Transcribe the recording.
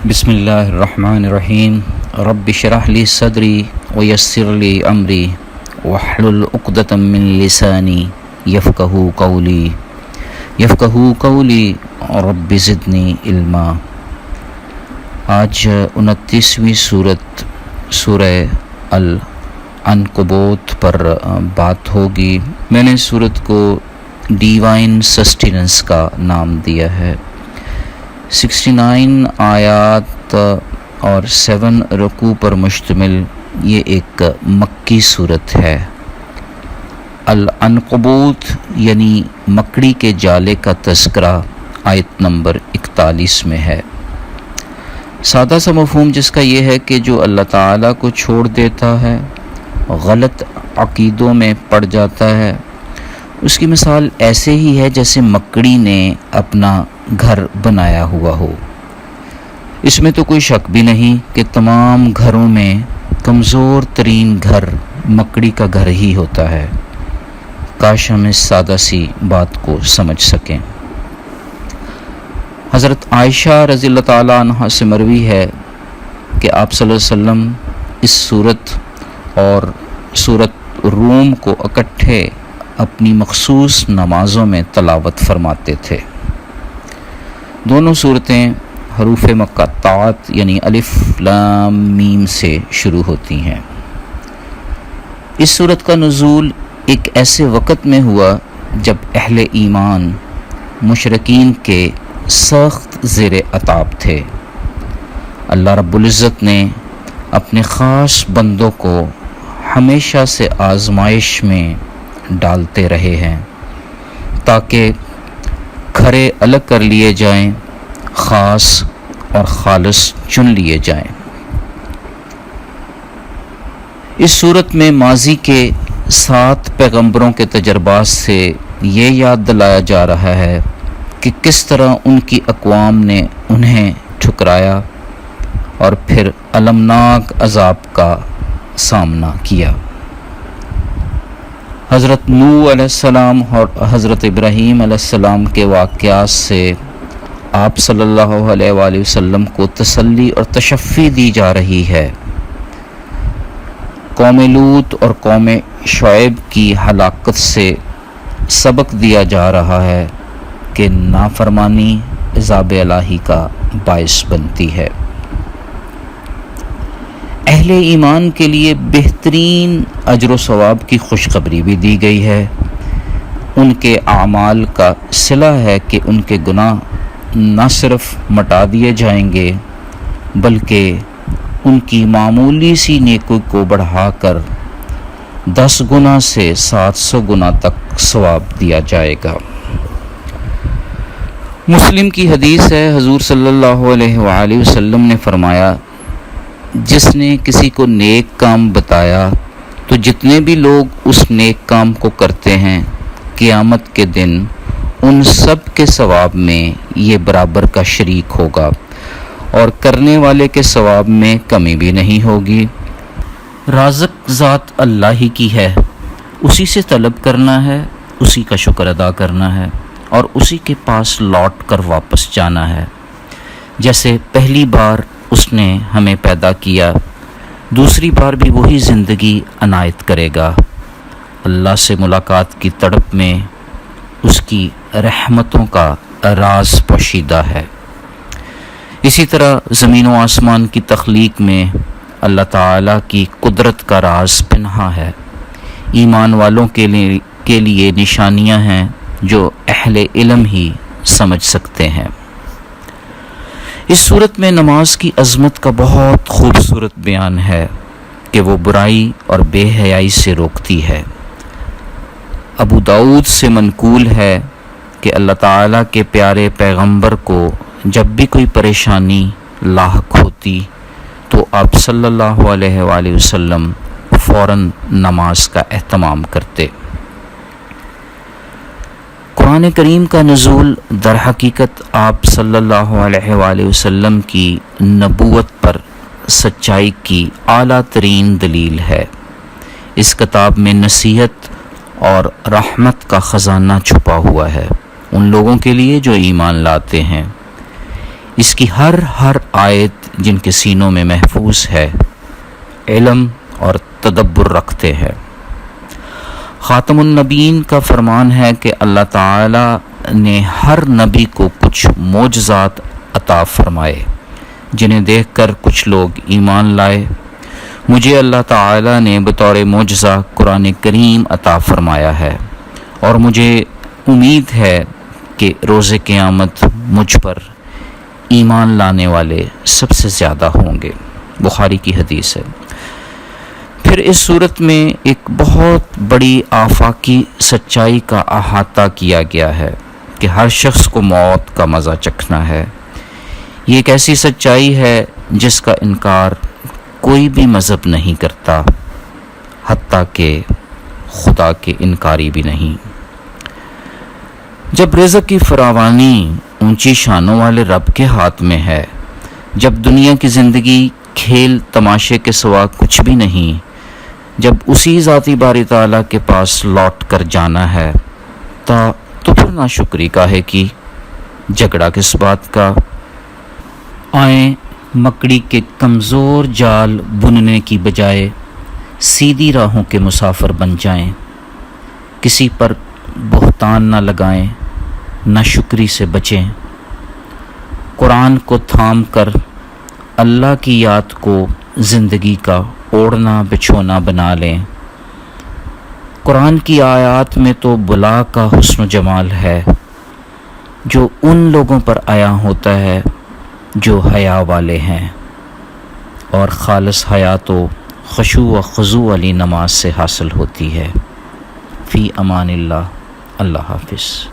بسم اللہ الرحمن الرحیم رب اشرح لی صدری ویسر لی امری واحلل عقدۃ من لسانی یفقہوا قولی رب زدنی علما۔ آج 29ویں سورہ العنکبوت پر بات ہوگی۔ میں نے سورت کو ڈیوائن سسٹیننس کا نام دیا ہے۔ 69 آیات اور 7 رکوع پر مشتمل یہ ایک مکی صورت ہے۔ العنکبوت یعنی مکڑی کے جالے کا تذکرہ آیت نمبر 41 میں ہے۔ سادہ سا مفہوم جس کا یہ ہے کہ جو اللہ تعالیٰ کو چھوڑ دیتا ہے، غلط عقیدوں میں پڑ جاتا ہے، اس کی مثال ایسے ہی ہے جیسے مکڑی نے اپنا گھر بنایا ہوا ہو۔ اس میں تو کوئی شک بھی نہیں کہ تمام گھروں میں کمزور ترین گھر مکڑی کا گھر ہی ہوتا ہے۔ کاش ہم اس سادہ سی بات کو سمجھ سکیں۔ حضرت عائشہ رضی اللہ تعالیٰ عنہ سے مروی ہے کہ آپ صلی اللہ علیہ وسلم اس سورت اور سورت روم کو اکٹھے اپنی مخصوص نمازوں میں تلاوت فرماتے تھے۔ دونوں صورتیں حروف مقطعات یعنی الف لام میم سے شروع ہوتی ہیں۔ اس صورت کا نزول ایک ایسے وقت میں ہوا جب اہل ایمان مشرکین کے سخت زیر عطاب تھے۔ اللہ رب العزت نے اپنے خاص بندوں کو ہمیشہ سے آزمائش میں ڈالتے رہے ہیں تاکہ کھرے الگ کر لیے جائیں، خاص اور خالص چن لیے جائیں۔ اس صورت میں ماضی کے 7 پیغمبروں کے تجربات سے یہ یاد دلایا جا رہا ہے کہ کس طرح ان کی اقوام نے انہیں ٹھکرایا اور پھر المناک عذاب کا سامنا کیا۔ حضرت نوح علیہ السلام اور حضرت ابراہیم علیہ السلام کے واقعات سے آپ صلی اللہ علیہ وآلہ وسلم کو تسلی اور تشفی دی جا رہی ہے۔ قوم لوط اور قوم شعیب کی ہلاکت سے سبق دیا جا رہا ہے کہ نافرمانی عذاب الہی کا باعث بنتی ہے۔ اہل ایمان کے لیے بہترین اجر و ثواب کی خوشخبری بھی دی گئی ہے۔ ان کے اعمال کا صلہ ہے کہ ان کے گناہ نہ صرف مٹا دیے جائیں گے بلکہ ان کی معمولی سی نیکی کو بڑھا کر 10 گنا سے 700 گنا تک ثواب دیا جائے گا۔ مسلم کی حدیث ہے، حضور صلی اللہ علیہ وآلہ وسلم نے فرمایا، جس نے کسی کو نیک کام بتایا تو جتنے بھی لوگ اس نیک کام کو کرتے ہیں قیامت کے دن ان سب کے ثواب میں یہ برابر کا شریک ہوگا اور کرنے والے کے ثواب میں کمی بھی نہیں ہوگی۔ رازق ذات اللہ ہی کی ہے، اسی سے طلب کرنا ہے، اسی کا شکر ادا کرنا ہے اور اسی کے پاس لوٹ کر واپس جانا ہے۔ جیسے پہلی بار اس نے ہمیں پیدا کیا، دوسری بار بھی وہی زندگی عنایت کرے گا۔ اللہ سے ملاقات کی تڑپ میں اس کی رحمتوں کا راز پوشیدہ ہے۔ اسی طرح زمین و آسمان کی تخلیق میں اللہ تعالیٰ کی قدرت کا راز پنہا ہے۔ ایمان والوں کے لیے نشانیاں ہیں جو اہل علم ہی سمجھ سکتے ہیں۔ اس صورت میں نماز کی عظمت کا بہت خوبصورت بیان ہے کہ وہ برائی اور بے حیائی سے روکتی ہے۔ ابو داؤد سے منقول ہے کہ اللہ تعالیٰ کے پیارے پیغمبر کو جب بھی کوئی پریشانی لاحق ہوتی تو آپ صلی اللہ علیہ وآلہ وسلم فوراً نماز کا اہتمام کرتے۔ قرآن کریم کا نزول در حقیقت آپ صلی اللہ علیہ وآلہ وسلم کی نبوت پر سچائی کی اعلیٰ ترین دلیل ہے۔ اس کتاب میں نصیحت اور رحمت کا خزانہ چھپا ہوا ہے ان لوگوں کے لیے جو ایمان لاتے ہیں۔ اس کی ہر آیت جن کے سینوں میں محفوظ ہے علم اور تدبر رکھتے ہیں۔ خاتم النبیین کا فرمان ہے کہ اللہ تعالی نے ہر نبی کو کچھ معجزات عطا فرمائے جنہیں دیکھ کر کچھ لوگ ایمان لائے۔ مجھے اللہ تعالی نے بطور معجزہ قرآن کریم عطا فرمایا ہے اور مجھے امید ہے کہ روز قیامت مجھ پر ایمان لانے والے سب سے زیادہ ہوں گے۔ بخاری کی حدیث ہے۔ پھر اس صورت میں ایک بہت بڑی آفاقی سچائی کا احاطہ کیا گیا ہے کہ ہر شخص کو موت کا مزہ چکھنا ہے۔ یہ ایک ایسی سچائی ہے جس کا انکار کوئی بھی مذہب نہیں کرتا، حتیٰ کہ خدا کے انکاری بھی نہیں۔ جب رزق کی فراوانی اونچی شانوں والے رب کے ہاتھ میں ہے، جب دنیا کی زندگی کھیل تماشے کے سوا کچھ بھی نہیں، جب اسی ذاتی باری تعالیٰ کے پاس لوٹ کر جانا ہے تو پھر ناشکری کاہے کی، جھگڑا کس بات کا؟ آئیں مکڑی کے کمزور جال بننے کی بجائے سیدھی راہوں کے مسافر بن جائیں، کسی پر بہتان نہ لگائیں، نہ شکری سے بچیں، قرآن کو تھام کر اللہ کی یاد کو زندگی کا اوڑھنا بچھونا بنا لیں۔ قرآن کی آیات میں تو بلا کا حسن و جمال ہے جو ان لوگوں پر عیاں ہوتا ہے جو حیا والے ہیں، اور خالص حیا تو خشوع و خضوع والی نماز سے حاصل ہوتی ہے۔ فی امان اللہ، اللہ حافظ۔